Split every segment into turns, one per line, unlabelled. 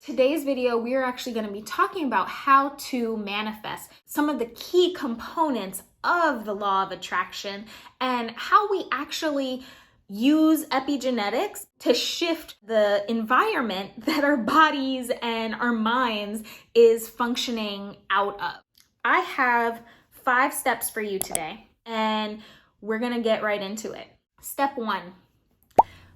Today's video, we are actually going to be talking about how to manifest some of the key components of the law of attraction and how we actually use epigenetics to shift the environment that our bodies and our minds is functioning out of. I have 5 steps for you today, and we're going to get right into it. Step 1,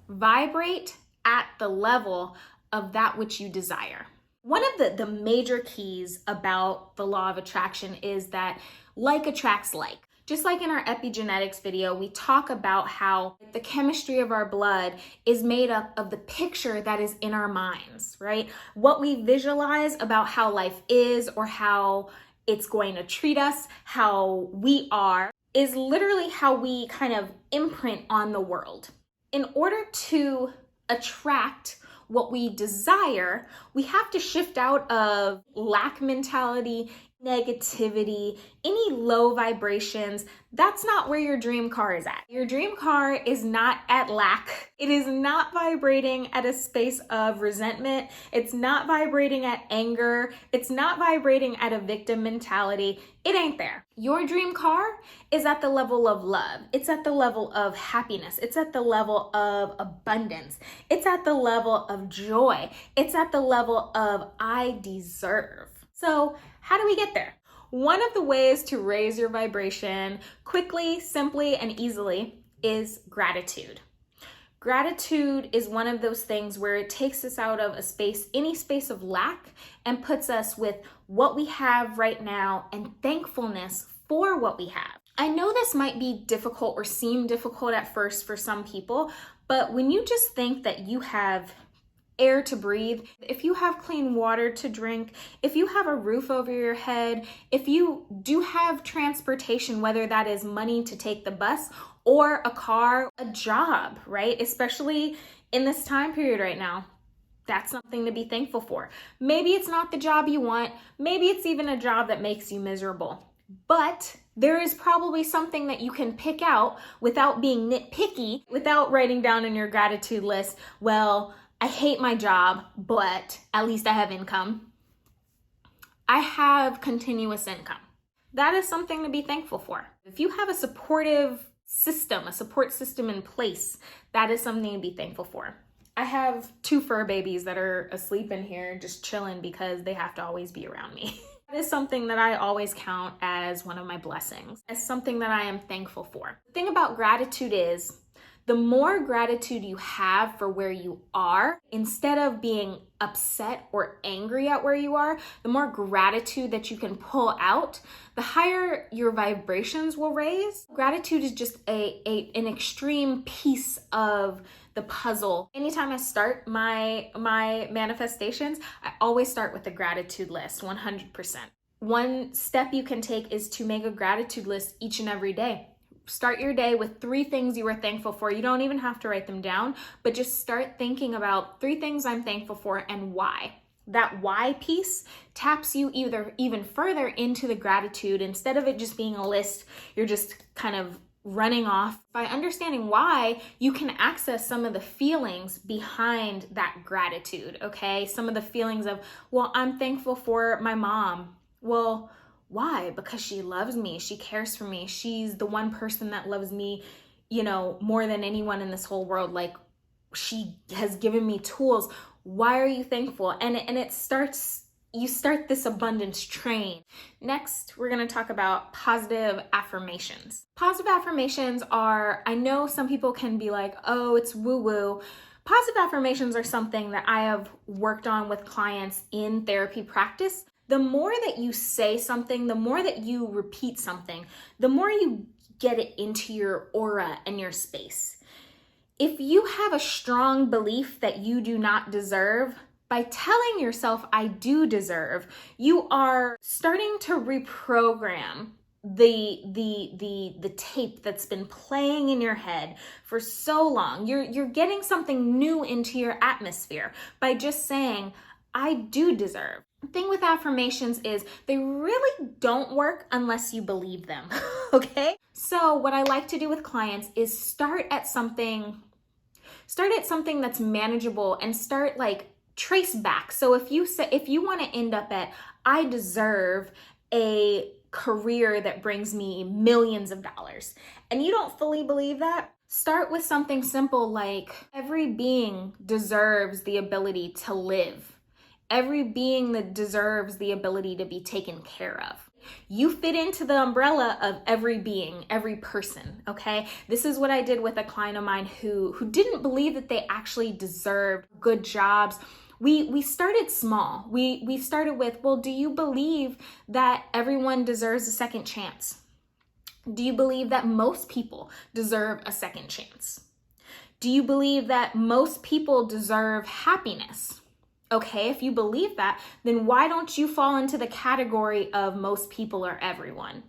vibrate at the level of that which you desire. One of the major keys about the law of attraction is that like attracts like. Just like in our epigenetics video, we talk about how the chemistry of our blood is made up of the picture that is in our minds, right? What we visualize about how life is or how it's going to treat us, how we are, is literally how we kind of imprint on the world. In order to attract what we desire, we have to shift out of lack mentality, negativity, any low vibrations. That's not where your dream car is at. Your dream car is not at lack. It is not vibrating at a space of resentment. It's not vibrating at anger. It's not vibrating at a victim mentality. It ain't there. Your dream car is at the level of love. It's at the level of happiness. It's at the level of abundance. It's at the level of joy. It's at the level of I deserve. So how do we get there? One of the ways to raise your vibration quickly, simply, and easily is gratitude. Gratitude is one of those things where it takes us out of a space, any space of lack, and puts us with what we have right now and thankfulness for what we have. I know this might be difficult or seem difficult at first for some people, but when you just think that you have air to breathe, if you have clean water to drink, if you have a roof over your head, if you do have transportation, whether that is money to take the bus or a car, a job, right? Especially in this time period right now, that's something to be thankful for. Maybe it's not the job you want. Maybe it's even a job that makes you miserable. But there is probably something that you can pick out without being nitpicky, without writing down in your gratitude list, well, I hate my job, but at least I have income. I have continuous income. That is something to be thankful for. If you have a supportive system, a support system in place, that is something to be thankful for. I have 2 fur babies that are asleep in here just chilling because they have to always be around me. That is something that I always count as one of my blessings, as something that I am thankful for. The thing about gratitude is, the more gratitude you have for where you are, instead of being upset or angry at where you are, the more gratitude that you can pull out, the higher your vibrations will raise. Gratitude is just an extreme piece of the puzzle. Anytime I start my manifestations, I always start with a gratitude list, 100%. One step you can take is to make a gratitude list each and every day. Start your day with 3 things you are thankful for. You don't even have to write them down, but just start thinking about 3 things I'm thankful for and why. That why piece taps you even further into the gratitude. Instead of it just being a list, you're just kind of running off. By understanding why, you can access some of the feelings behind that gratitude, okay? Some of the feelings of, well, I'm thankful for my mom. Well, why? Because she loves me. She cares for me. She's the one person that loves me, more than anyone in this whole world. Like, she has given me tools. Why are you thankful? And you start this abundance train. Next, we're going to talk about positive affirmations. Positive affirmations are, I know some people can be like, oh, it's woo-woo. Positive affirmations are something that I have worked on with clients in therapy practice. The more that you say something, the more that you repeat something, the more you get it into your aura and your space. If you have a strong belief that you do not deserve, by telling yourself, I do deserve, you are starting to reprogram the tape that's been playing in your head for so long. You're getting something new into your atmosphere by just saying, I do deserve. The thing with affirmations is they really don't work unless you believe them, okay? So what I like to do with clients is start at something that's manageable and start like trace back. So if you want to end up at, I deserve a career that brings me millions of dollars, and you don't fully believe that, start with something simple like, every being deserves the ability to live. Every being that deserves the ability to be taken care of. You fit into the umbrella of every being, every person, okay? This is what I did with a client of mine who didn't believe that they actually deserved good jobs. We started small. We started with, well, do you believe that everyone deserves a second chance? Do you believe that most people deserve a second chance? Do you believe that most people deserve happiness? Okay, if you believe that, then why don't you fall into the category of most people or everyone,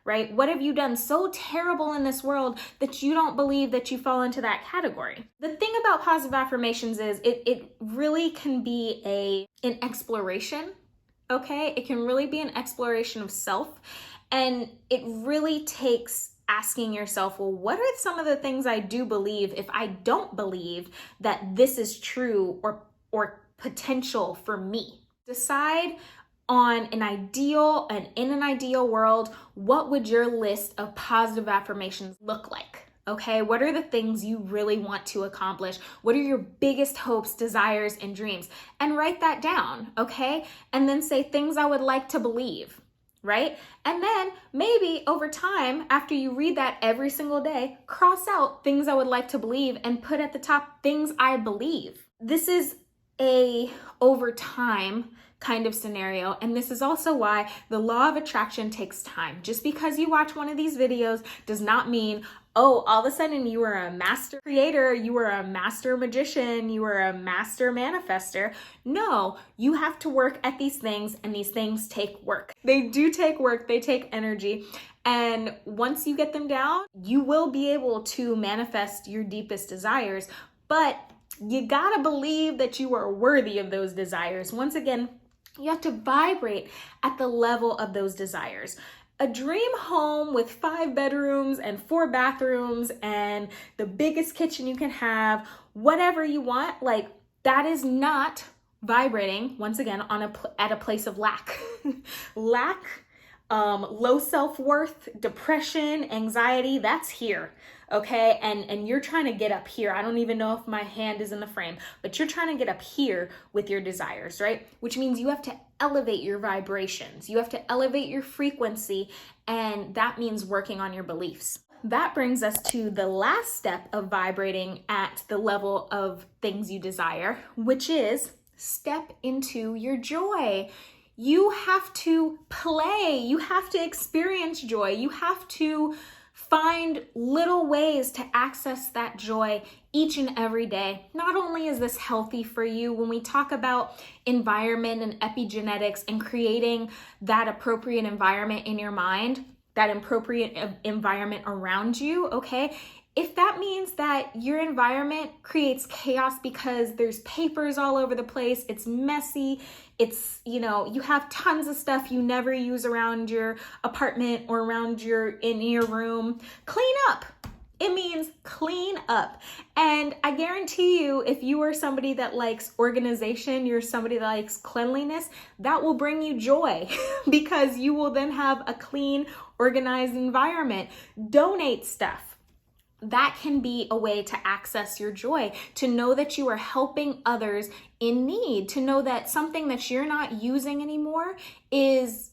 right? What have you done so terrible in this world that you don't believe that you fall into that category? The thing about positive affirmations is it really can be an exploration, okay? It can really be an exploration of self, and it really takes asking yourself, well, what are some of the things I do believe if I don't believe that this is true or potential for me? Decide on in an ideal world, what would your list of positive affirmations look like? Okay, what are the things you really want to accomplish? What are your biggest hopes, desires, and dreams? And write that down, okay? And then say things I would like to believe, right? And then maybe over time, after you read that every single day, cross out things I would like to believe and put at the top things I believe. This is over time kind of scenario, and this is also why the law of attraction takes time. Just because you watch one of these videos does not mean, oh, all of a sudden you are a master creator, you are a master magician, you are a master manifester. No, you have to work at these things, and these things take work. They do take work, they take energy, and once you get them down, you will be able to manifest your deepest desires, but you gotta believe that you are worthy of those desires. Once again, you have to vibrate at the level of those desires. A dream home with 5 bedrooms and 4 bathrooms and the biggest kitchen you can have, whatever you want, like that is not vibrating, once again, at a place of lack. Lack, low self-worth, depression, anxiety, that's here. Okay, and you're trying to get up here. I don't even know if my hand is in the frame, but you're trying to get up here with your desires, right? Which means you have to elevate your vibrations. You have to elevate your frequency, and that means working on your beliefs. That brings us to the last step of vibrating at the level of things you desire, which is step into your joy. You have to play. You have to experience joy. You have to find little ways to access that joy each and every day. Not only is this healthy for you, when we talk about environment and epigenetics and creating that appropriate environment in your mind, that appropriate environment around you, okay? If that means that your environment creates chaos because there's papers all over the place, it's messy, you have tons of stuff you never use around your apartment or in your room, clean up. It means clean up. And I guarantee you, if you are somebody that likes organization, you're somebody that likes cleanliness, that will bring you joy because you will then have a clean, organized environment. Donate stuff. That can be a way to access your joy, to know that you are helping others in need, to know that something that you're not using anymore is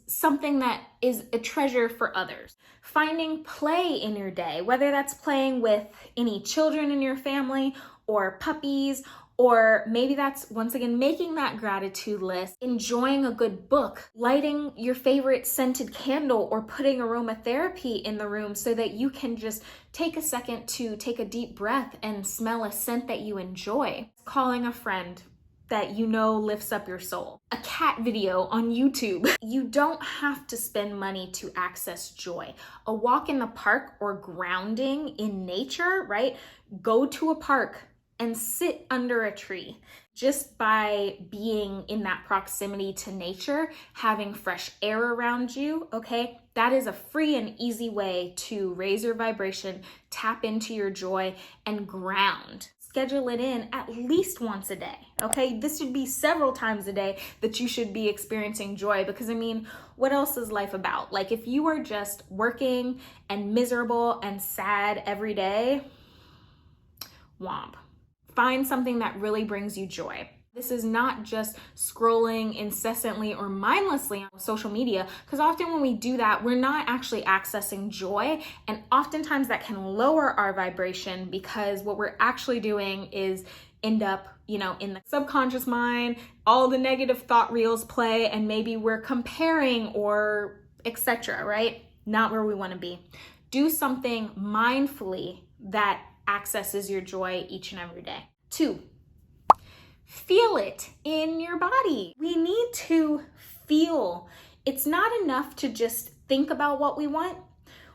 something that is a treasure for others. Finding play in your day, whether that's playing with any children in your family or puppies, or maybe that's, once again, making that gratitude list, enjoying a good book, lighting your favorite scented candle, or putting aromatherapy in the room so that you can just take a second to take a deep breath and smell a scent that you enjoy. Calling a friend that you know lifts up your soul. A cat video on YouTube. You don't have to spend money to access joy. A walk in the park or grounding in nature, right? Go to a park and sit under a tree. Just by being in that proximity to nature, having fresh air around you, okay? That is a free and easy way to raise your vibration, tap into your joy, and ground. schedule it in at least once a day, okay? This should be several times a day that you should be experiencing joy, because I mean, what else is life about? Like, if you are just working and miserable and sad every day, womp. Find something that really brings you joy. This is not just scrolling incessantly or mindlessly on social media, because often when we do that, we're not actually accessing joy. And oftentimes that can lower our vibration, because what we're actually doing is end up, in the subconscious mind, all the negative thought reels play, and maybe we're comparing or etc., right? Not where we want to be. Do something mindfully that accesses your joy each and every day. 2, feel it in your body. We need to feel. It's not enough to just think about what we want.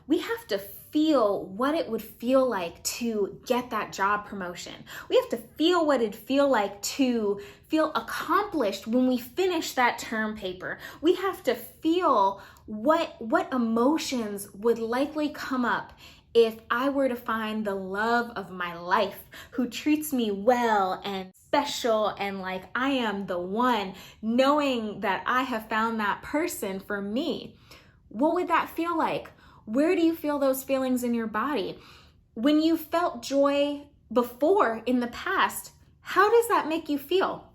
We have to feel what it would feel like to get that job promotion. We have to feel what it'd feel like to feel accomplished when we finish that term paper. We have to feel what emotions would likely come up if I were to find the love of my life, who treats me well and special and like I am the one, knowing that I have found that person for me. What would that feel like? Where do you feel those feelings in your body? When you felt joy before in the past, how does that make you feel?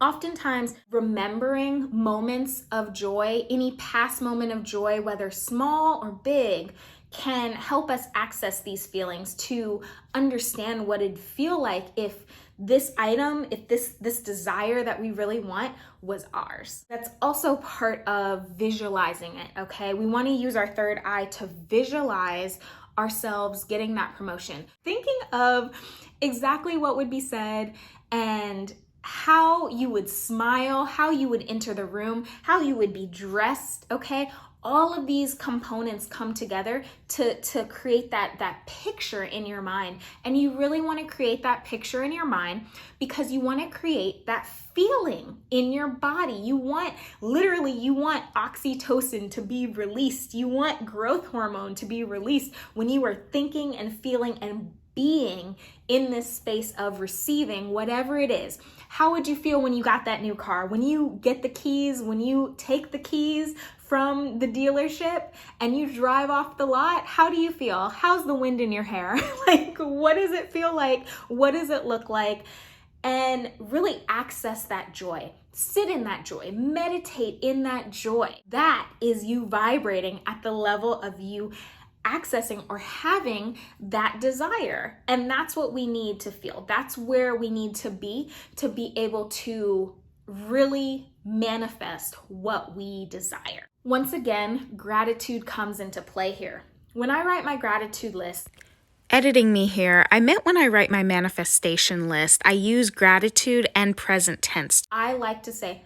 Oftentimes, remembering moments of joy, any past moment of joy, whether small or big, can help us access these feelings to understand what it'd feel like if this item, if this desire that we really want was ours. That's also part of visualizing it, okay? We want to use our third eye to visualize ourselves getting that promotion. Thinking of exactly what would be said and how you would smile, how you would enter the room, how you would be dressed, okay? All of these components come together to create that picture in your mind. And you really want to create that picture in your mind because you want to create that feeling in your body. You want oxytocin to be released. You want growth hormone to be released when you are thinking and feeling and being in this space of receiving whatever it is. How would you feel when you got that new car? When you get the keys, when you take the keys from the dealership and you drive off the lot, how do you feel? How's the wind in your hair? Like, what does it feel like? What does it look like? And really access that joy. Sit in that joy. Meditate in that joy. That is you vibrating at the level of you accessing or having that desire. And that's what we need to feel. That's where we need to be able to really manifest what we desire. Once again, gratitude comes into play here. When I write my gratitude list,
editing me here, I meant when I write my manifestation list, I use gratitude and present tense.
I like to say,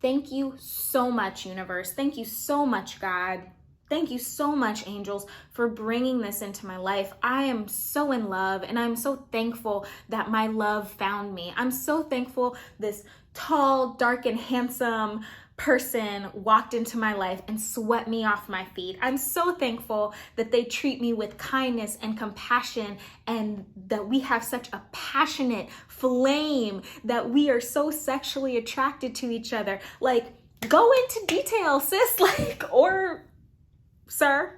thank you so much, universe. Thank you so much, God. Thank you so much, angels, for bringing this into my life. I am so in love, and I'm so thankful that my love found me. I'm so thankful this tall, dark, and handsome person walked into my life and swept me off my feet. I'm so thankful that they treat me with kindness and compassion, and that we have such a passionate flame, that we are so sexually attracted to each other. Like, go into detail, sis, or sir,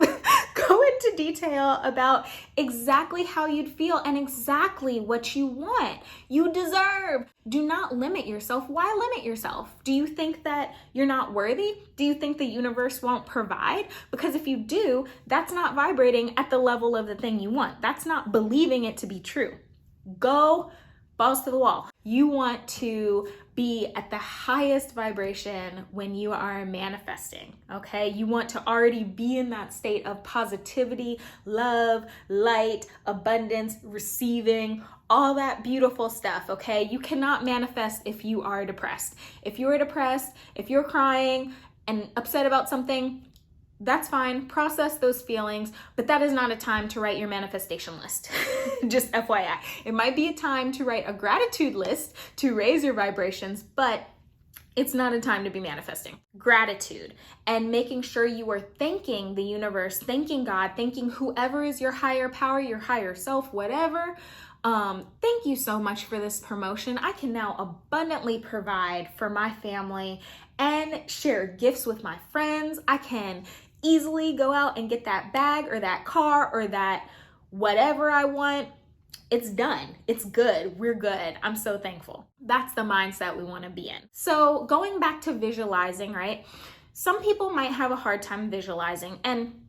go into detail about exactly how you'd feel and exactly what you want. You deserve. Do not limit yourself. Why limit yourself? Do you think that you're not worthy? Do you think the universe won't provide? Because if you do, that's not vibrating at the level of the thing you want. That's not believing it to be true. Go balls to the wall. You want to be at the highest vibration when you are manifesting, okay? You want to already be in that state of positivity, love, light, abundance, receiving, all that beautiful stuff, okay? You cannot manifest if you are depressed. If you're depressed, if you're crying and upset about something, that's fine. Process those feelings, but that is not a time to write your manifestation list. Just FYI. It might be a time to write a gratitude list to raise your vibrations, but it's not a time to be manifesting. Gratitude and making sure you are thanking the universe, thanking God, thanking whoever is your higher power, your higher self, whatever, Thank you so much for this promotion. I can now abundantly provide for my family and share gifts with my friends. I can easily go out and get that bag or that car or that whatever I want. It's done. It's good. We're good. I'm so thankful. That's the mindset we want to be in. So going back to visualizing, right? Some people might have a hard time visualizing. And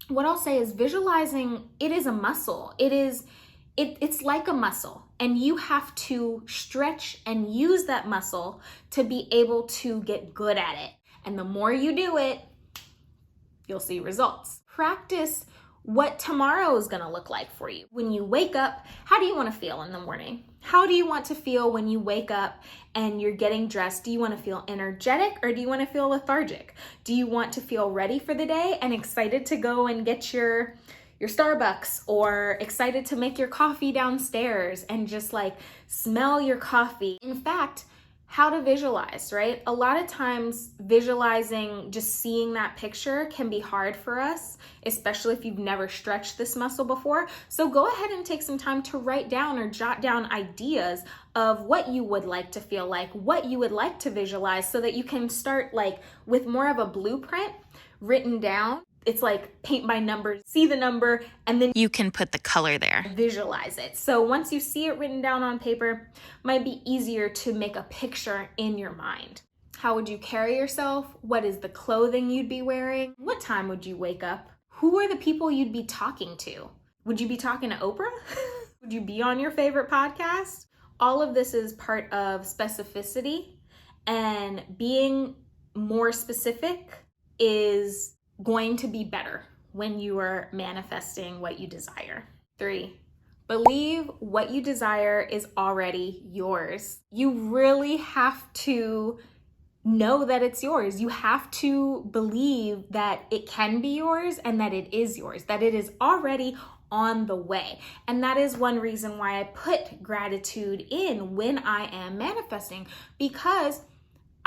what I'll say is visualizing, it is a muscle. It's like a muscle, and you have to stretch and use that muscle to be able to get good at it. And the more you do it, you'll see results. Practice what tomorrow is going to look like for you. When you wake up, how do you want to feel in the morning? How do you want to feel when you wake up and you're getting dressed? Do you want to feel energetic or do you want to feel lethargic? Do you want to feel ready for the day and excited to go and get your Starbucks, or excited to make your coffee downstairs and just like smell your coffee? In fact, how to visualize, right? A lot of times visualizing, just seeing that picture can be hard for us, especially if you've never stretched this muscle before. So go ahead and take some time to write down or jot down ideas of what you would like to feel like, what you would like to visualize, so that you can start like with more of a blueprint written down. It's like paint by numbers, see the number, and then
You can put the color there.
visualize it. So once you see it written down on paper, it might be easier to make a picture in your mind. How would you carry yourself? What is the clothing you'd be wearing? What time would you wake up? Who are the people you'd be talking to? Would you be talking to Oprah? Would you be on your favorite podcast? All of this is part of specificity, and being more specific is going to be better when you are manifesting what you desire. 3, believe what you desire is already yours. You really have to know that it's yours. You have to believe that it can be yours and that it is yours, that it is already on the way. And that is one reason why I put gratitude in when I am manifesting, because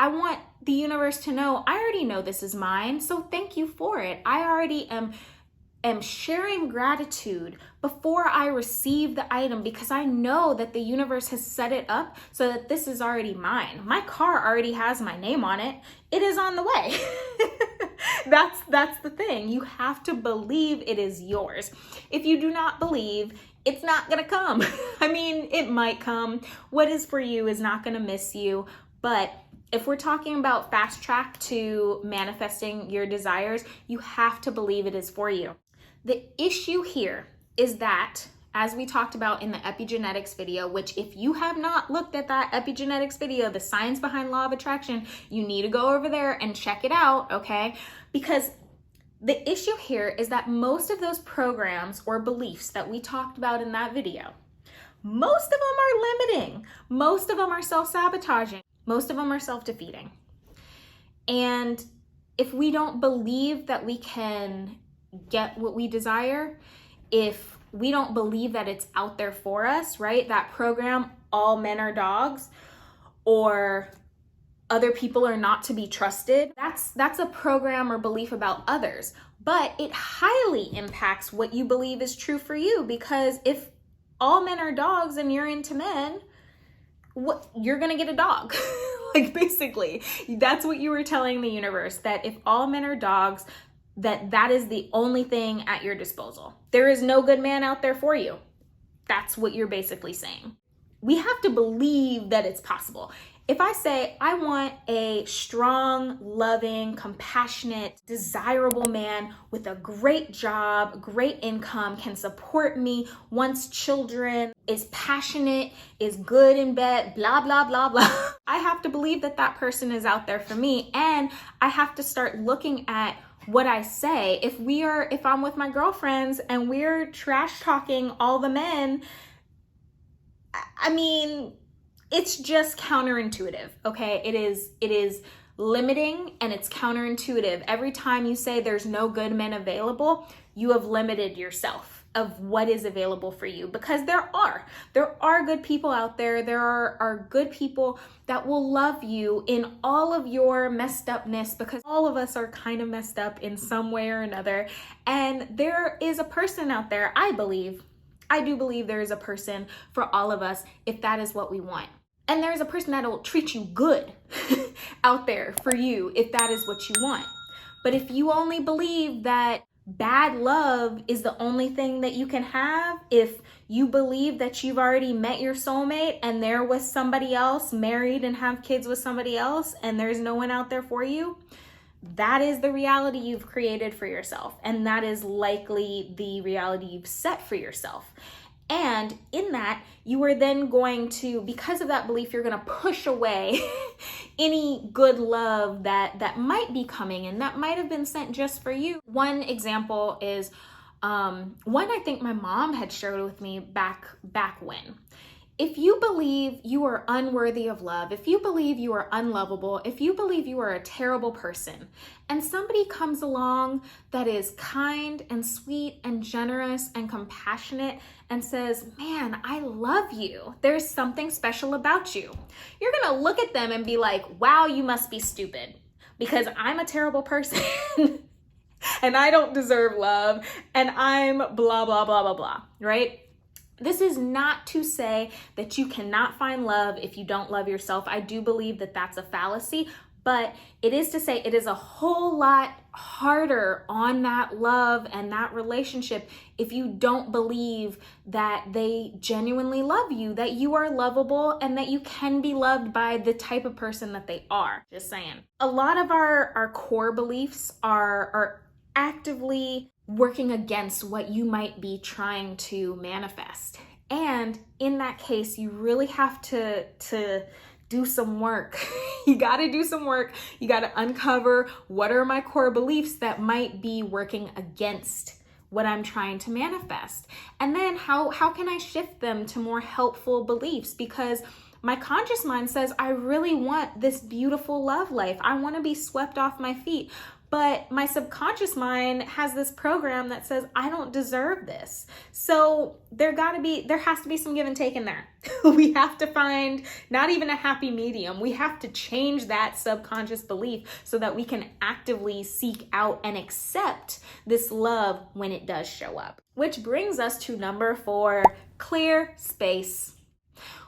I want the universe to know I already know this is mine, so thank you for it. I already am sharing gratitude before I receive the item, because I know that the universe has set it up so that this is already mine. My car already has my name on it. It is on the way. That's the thing. You have to believe it is yours. If you do not believe, it's not gonna come. I mean, it might come. What is for you is not gonna miss you, but if we're talking about fast track to manifesting your desires, you have to believe it is for you. The issue here is that, as we talked about in the epigenetics video, which if you have not looked at that epigenetics video, the science behind law of attraction, you need to go over there and check it out, okay? Because the issue here is that most of those programs or beliefs that we talked about in that video, most of them are limiting. Most of them are self-sabotaging. Most of them are self-defeating. And if we don't believe that we can get what we desire, if we don't believe that it's out there for us, right? That program, all men are dogs, or other people are not to be trusted, that's a program or belief about others. But it highly impacts what you believe is true for you, because if all men are dogs and you're into men, you're gonna get a dog. Like, basically, that's what you were telling the universe, that if all men are dogs, that is the only thing at your disposal. There is no good man out there for you. That's what you're basically saying. We have to believe that it's possible. If I say, I want a strong, loving, compassionate, desirable man with a great job, great income, can support me, wants children, is passionate, is good in bed, blah, blah, blah, blah. I have to believe that that person is out there for me. And I have to start looking at what I say. If I'm with my girlfriends and we're trash talking all the men, I mean, it's just counterintuitive, okay? It is limiting and it's counterintuitive. Every time you say there's no good men available, you have limited yourself of what is available for you, because there are good people out there. There are good people that will love you in all of your messed upness, because all of us are kind of messed up in some way or another. And there is a person out there, I believe, I do believe there is a person for all of us if that is what we want. And there's a person that'll treat you good out there for you if that is what you want. But if you only believe that bad love is the only thing that you can have, if you believe that you've already met your soulmate and they're with somebody else, married and have kids with somebody else, and there's no one out there for you, that is the reality you've created for yourself. And that is likely the reality you've set for yourself. And in that, you are then going to, because of that belief, you're going to push away any good love that might be coming and that might have been sent just for you. One example is one I think my mom had shared with me back when. If you believe you are unworthy of love, if you believe you are unlovable, if you believe you are a terrible person, and somebody comes along that is kind and sweet and generous and compassionate and says, man, I love you, there's something special about you, you're gonna look at them and be like, wow, you must be stupid because I'm a terrible person and I don't deserve love and I'm blah, blah, blah, blah, blah, right? This is not to say that you cannot find love if you don't love yourself. I do believe that that's a fallacy, but it is to say it is a whole lot harder on that love and that relationship if you don't believe that they genuinely love you, that you are lovable, and that you can be loved by the type of person that they are. Just saying. A lot of our core beliefs are actively working against what you might be trying to manifest. And in that case, you really have to do some work. You got to do some work. You got to uncover what are my core beliefs that might be working against what I'm trying to manifest. And then how can I shift them to more helpful beliefs? Because my conscious mind says, I really want this beautiful love life. I want to be swept off my feet. But my subconscious mind has this program that says, I don't deserve this. So there has to be some give and take in there. We have to find not even a happy medium. We have to change that subconscious belief so that we can actively seek out and accept this love when it does show up. Which brings us to number 4, clear space.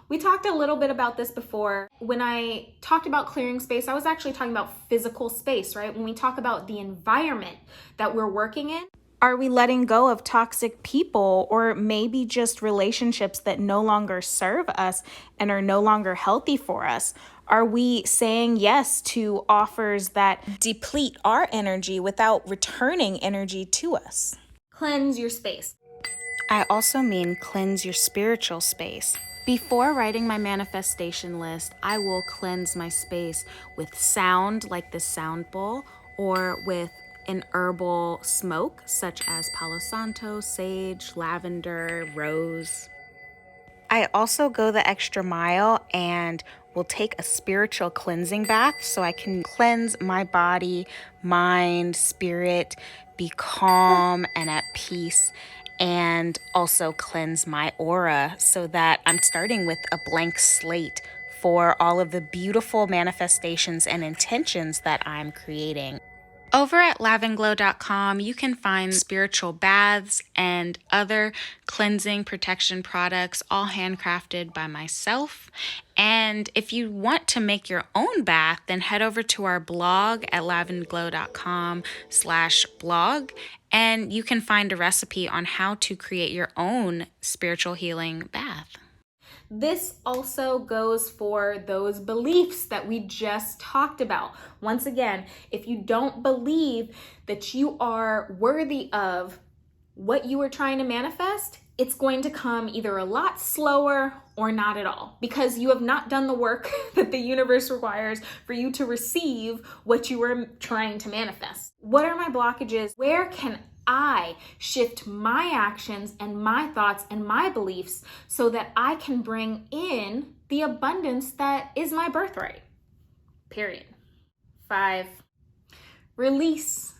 We talked a little bit about this before. When I talked about clearing space, I was actually talking about physical space, right? When we talk about the environment that we're working in,
are we letting go of toxic people or maybe just relationships that no longer serve us and are no longer healthy for us? Are we saying yes to offers that deplete our energy without returning energy to us?
Cleanse your space.
I also mean cleanse your spiritual space. Before writing my manifestation list, I will cleanse my space with sound like the sound bowl or with an herbal smoke such as Palo Santo, sage, lavender, rose. I also go the extra mile and will take a spiritual cleansing bath so I can cleanse my body, mind, spirit, be calm and at peace, and also cleanse my aura so that I'm starting with a blank slate for all of the beautiful manifestations and intentions that I'm creating. Over at lavenglow.com, you can find spiritual baths and other cleansing protection products, all handcrafted by myself. And if you want to make your own bath, then head over to our blog at lavenglow.com/blog, and you can find a recipe on how to create your own spiritual healing bath.
This also goes for those beliefs that we just talked about. Once again, if you don't believe that you are worthy of what you are trying to manifest, it's going to come either a lot slower or not at all because you have not done the work that the universe requires for you to receive what you are trying to manifest. What are my blockages? Where can I shift my actions and my thoughts and my beliefs so that I can bring in the abundance that is my birthright? Period. 5, release.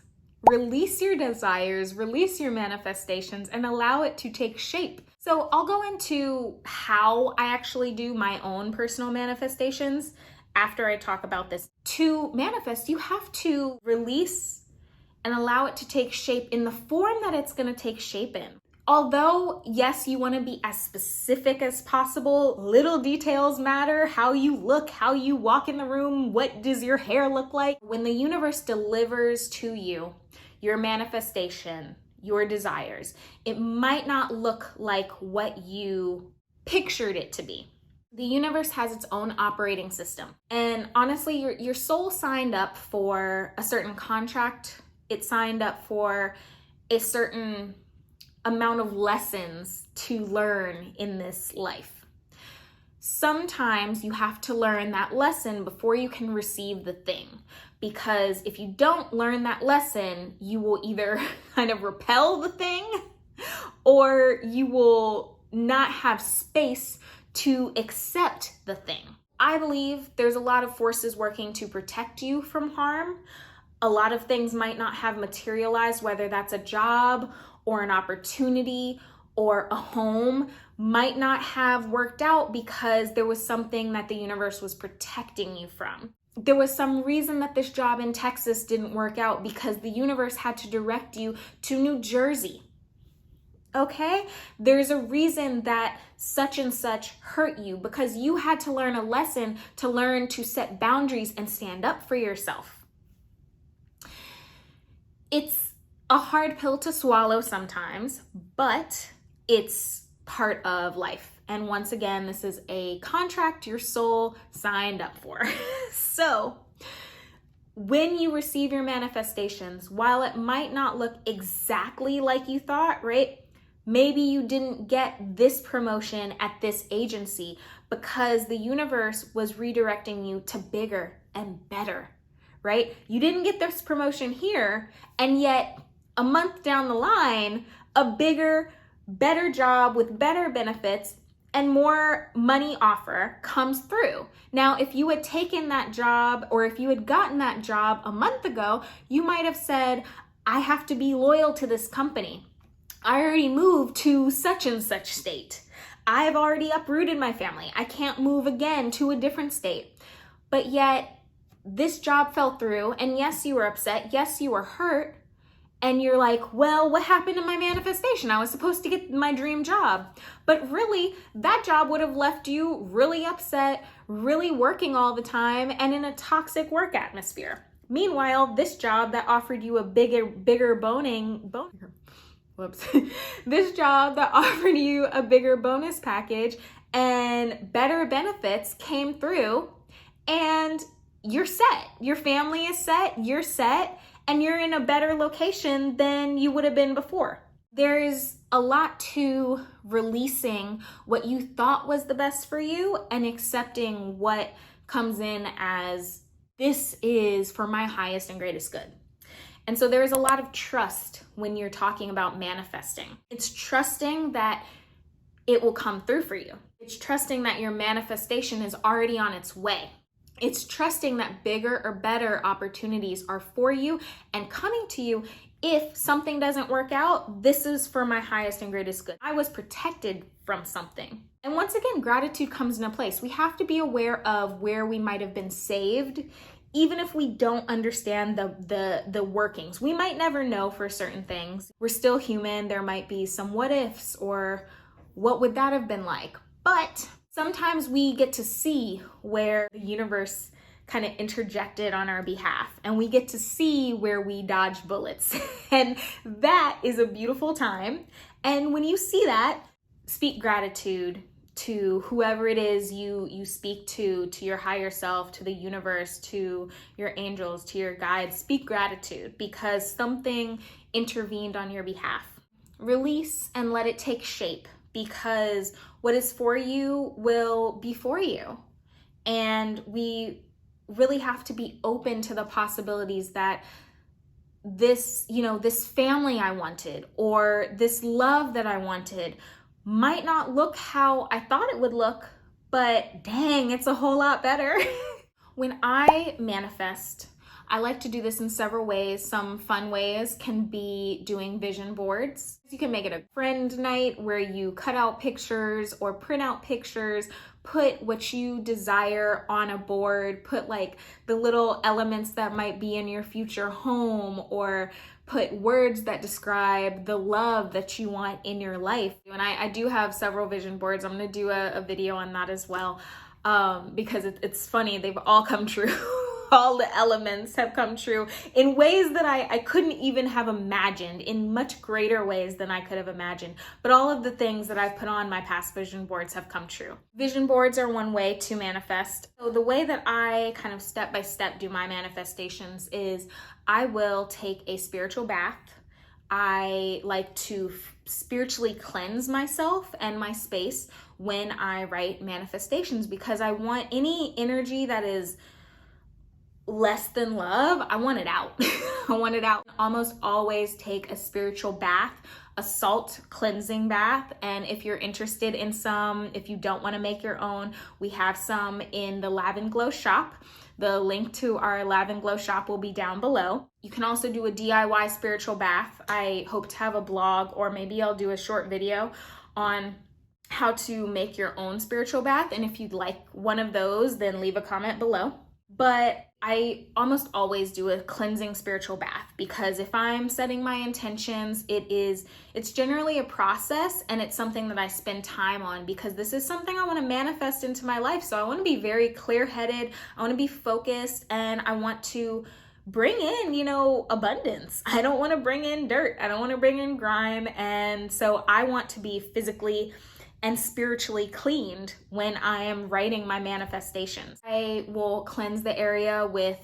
Release your desires, release your manifestations, and allow it to take shape. So I'll go into how I actually do my own personal manifestations after I talk about this. To manifest, you have to release and allow it to take shape in the form that it's going to take shape in. Although, yes, you want to be as specific as possible, little details matter. How you look, how you walk in the room, what does your hair look like? When the universe delivers to you your manifestation, your desires, it might not look like what you pictured it to be. The universe has its own operating system. And honestly, your soul signed up for a certain contract. It signed up for a certain amount of lessons to learn in this life. Sometimes you have to learn that lesson before you can receive the thing. Because if you don't learn that lesson, you will either kind of repel the thing or you will not have space to accept the thing. I believe there's a lot of forces working to protect you from harm. A lot of things might not have materialized, whether that's a job or an opportunity or a home might not have worked out because there was something that the universe was protecting you from. There was some reason that this job in Texas didn't work out because the universe had to direct you to New Jersey. Okay? There's a reason that such and such hurt you because you had to learn a lesson to learn to set boundaries and stand up for yourself. It's a hard pill to swallow sometimes, but it's part of life. And once again, this is a contract your soul signed up for. So when you receive your manifestations, while it might not look exactly like you thought, right? Maybe you didn't get this promotion at this agency because the universe was redirecting you to bigger and better, right? You didn't get this promotion here, and yet a month down the line, a bigger, better job with better benefits and more money offer comes through. Now, if you had taken that job or if you had gotten that job a month ago, you might have said, I have to be loyal to this company. I already moved to such and such state. I've already uprooted my family. I can't move again to a different state. But yet, this job fell through, and yes, you were upset. Yes, you were hurt. And you're like, well, what happened to my manifestation? I was supposed to get my dream job. But really, that job would have left you really upset, really working all the time, and in a toxic work atmosphere. Meanwhile, this job that offered you a bigger this job that offered you a bigger bonus package and better benefits came through, and you're set. Your family is set, you're set, and you're in a better location than you would have been before. There's a lot to releasing what you thought was the best for you and accepting what comes in as this is for my highest and greatest good. And so there is a lot of trust when you're talking about manifesting. It's trusting that it will come through for you. It's trusting that your manifestation is already on its way. It's trusting that bigger or better opportunities are for you and coming to you. If something doesn't work out, this is for my highest and greatest good. I was protected from something. And once again, gratitude comes into place. We have to be aware of where we might have been saved, even if we don't understand the workings. We might never know for certain things. We're still human. There might be some what ifs or what would that have been like. But sometimes we get to see where the universe kind of interjected on our behalf, and we get to see where we dodge bullets. And that is a beautiful time. And when you see that, speak gratitude to whoever it is you speak to your higher self, to the universe, to your angels, to your guides. Speak gratitude because something intervened on your behalf. Release and let it take shape, because what is for you will be for you. And we really have to be open to the possibilities that this family I wanted or this love that I wanted might not look how I thought it would look, but dang, it's a whole lot better. When I manifest, I like to do this in several ways. Some fun ways can be doing vision boards. You can make it a friend night where you cut out pictures or print out pictures, put what you desire on a board, put like the little elements that might be in your future home, or put words that describe the love that you want in your life. And I do have several vision boards. I'm going to do a video on that as well, because it's funny. They've all come true. All the elements have come true in ways that I couldn't even have imagined, in much greater ways than I could have imagined. But all of the things that I've put on my past vision boards have come true. Vision boards are one way to manifest. So the way that I kind of step by step do my manifestations is I will take a spiritual bath. I like to spiritually cleanse myself and my space when I write manifestations, because I want any energy that is less than love, I want it out. I want it out. Almost always take a spiritual bath, a salt cleansing bath. And if you're interested in some, if you don't want to make your own, we have some in the Lav and Glow shop. The link to our Lav and Glow shop will be down below. You can also do a DIY spiritual bath. I hope to have a blog, or maybe I'll do a short video on how to make your own spiritual bath. And if you'd like one of those, then leave a comment below. But I almost always do a cleansing spiritual bath, because if I'm setting my intentions, it's generally a process, and it's something that I spend time on, because this is something I want to manifest into my life. So I want to be very clear-headed, I want to be focused, and I want to bring in, abundance. I don't want to bring in dirt. I don't want to bring in grime. And so I want to be physically and spiritually cleaned when I am writing my manifestations. I will cleanse the area with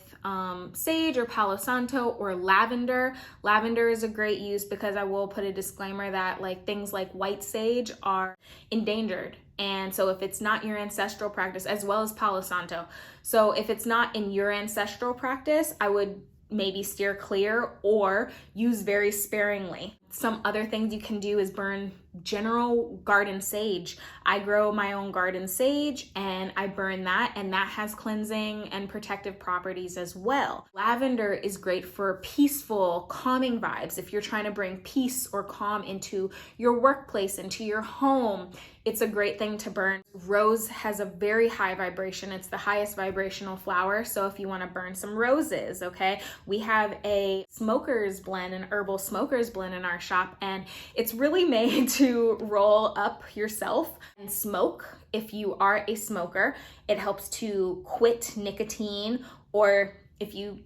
sage or Palo Santo or lavender. Lavender is a great use, because I will put a disclaimer that things like white sage are endangered. And so if it's not your ancestral practice, as well as Palo Santo, so if it's not in your ancestral practice, I would maybe steer clear or use very sparingly. Some other things you can do is burn general garden sage. I grow my own garden sage and I burn that, and that has cleansing and protective properties as well. Lavender is great for peaceful, calming vibes. If you're trying to bring peace or calm into your workplace, into your home, it's a great thing to burn. Rose has a very high vibration. It's the highest vibrational flower. So if you want to burn some roses, okay? We have a smoker's blend, an herbal smoker's blend in our shop, and it's really made to roll up yourself and smoke. If you are a smoker, it helps to quit nicotine, or if you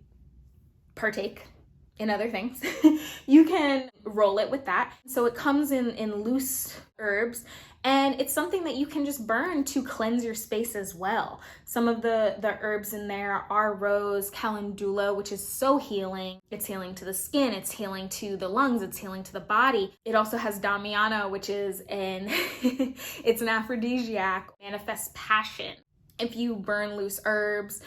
partake in other things, you can roll it with that. So it comes in loose herbs, and it's something that you can just burn to cleanse your space as well. Some of the herbs in there are rose, calendula, which is so healing. It's healing to the skin, it's healing to the lungs, it's healing to the body. It also has damiana, which is it's an aphrodisiac, manifests passion. If you burn loose herbs,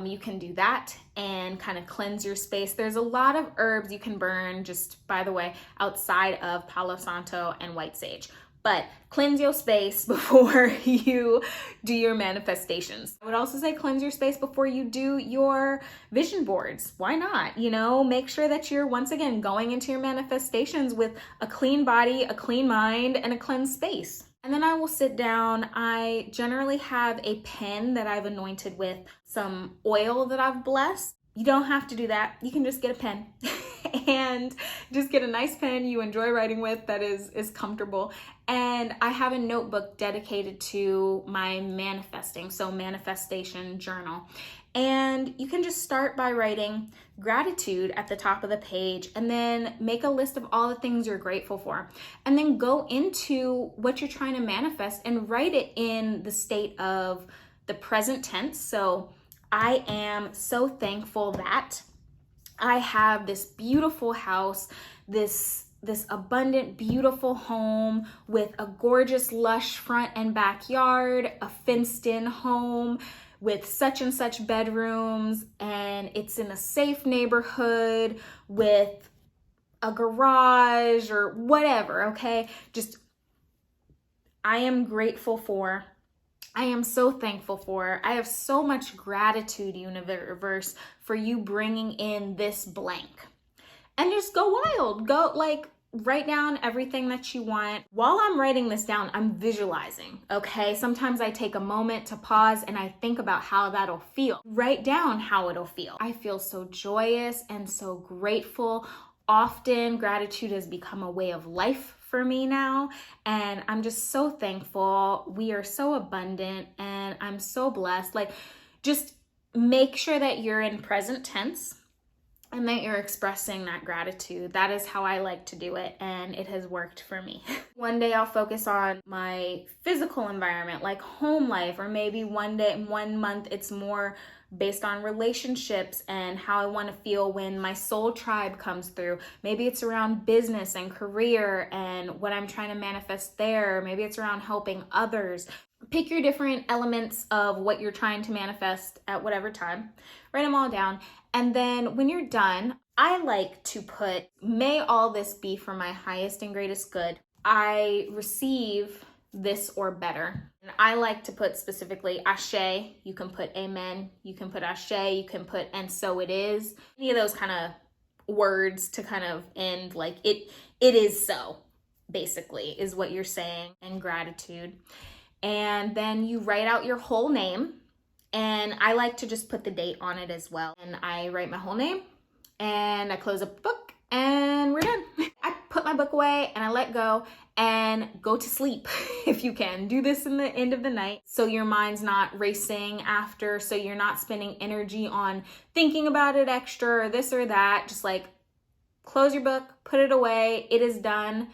you can do that and kind of cleanse your space. There's a lot of herbs you can burn, just by the way, outside of Palo Santo and white sage. But cleanse your space before you do your manifestations. I would also say cleanse your space before you do your vision boards. Why not? Make sure that you're, once again, going into your manifestations with a clean body, a clean mind, and a cleansed space. And then I will sit down. I generally have a pen that I've anointed with some oil that I've blessed. You don't have to do that. You can just get a pen and just get a nice pen you enjoy writing with that is comfortable. And I have a notebook dedicated to my manifesting, so manifestation journal. And you can just start by writing gratitude at the top of the page, and then make a list of all the things you're grateful for. And then go into what you're trying to manifest and write it in the state of the present tense. So I am so thankful that I have this beautiful house, this abundant, beautiful home with a gorgeous, lush front and backyard, a fenced-in home with such and such bedrooms, and it's in a safe neighborhood with a garage or whatever, okay? Just, I am grateful for, I am so thankful for, I have so much gratitude, universe, for you bringing in this blank. And just go wild. Go, write down everything that you want. While I'm writing this down, I'm visualizing, okay? Sometimes I take a moment to pause and I think about how that'll feel. Write down how it'll feel. I feel so joyous and so grateful often gratitude has become a way of life for me now, and I'm just so thankful. We are so abundant, and I'm so blessed. Like, just make sure that you're in present tense and that you're expressing that gratitude. That is how I like to do it, and it has worked for me. One day I'll focus on my physical environment, like home life, or maybe one month it's more based on relationships and how I want to feel when my soul tribe comes through. Maybe it's around business and career and what I'm trying to manifest there. Maybe it's around helping others. Pick your different elements of what you're trying to manifest at whatever time. Write them all down. And then when you're done, I like to put, may all this be for my highest and greatest good. I receive this or better. And I like to put specifically ashe. You can put amen. You can put ashe. You can put and so it is. Any of those kind of words to kind of end like it is so, basically, is what you're saying, and gratitude. And then you write out your whole name. And I like to just put the date on it as well. And I write my whole name and I close up the book and we're done. I put my book away and I let go and go to sleep if you can. Do this in the end of the night so your mind's not racing after, so you're not spending energy on thinking about it extra or this or that. Just like close your book, put it away, it is done.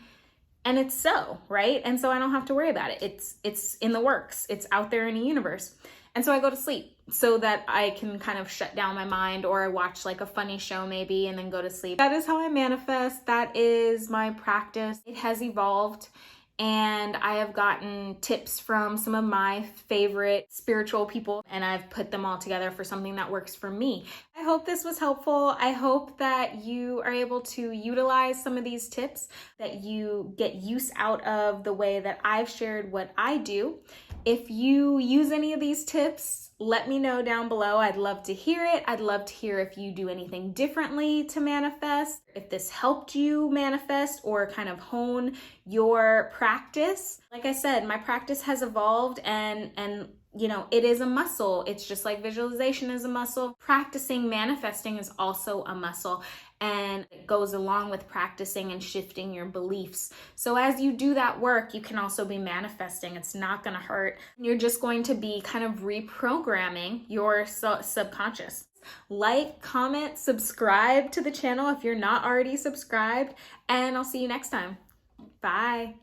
And it's so, right? And so I don't have to worry about it. It's in the works. It's out there in the universe. And so I go to sleep so that I can kind of shut down my mind, or I watch like a funny show maybe and then go to sleep. That is how I manifest. That is my practice. It has evolved, and I have gotten tips from some of my favorite spiritual people, and I've put them all together for something that works for me. I hope this was helpful. I hope that you are able to utilize some of these tips, that you get use out of the way that I've shared what I do. If you use any of these tips, let me know down below. I'd love to hear it. I'd love to hear if you do anything differently to manifest, if this helped you manifest or kind of hone your practice. Like I said, my practice has evolved, and you know, it is a muscle. It's just like visualization is a muscle. Practicing manifesting is also a muscle, and it goes along with practicing and shifting your beliefs. So as you do that work, you can also be manifesting. It's not going to hurt. You're just going to be kind of reprogramming your subconscious. Like, comment, subscribe to the channel if you're not already subscribed, and I'll see you next time. Bye.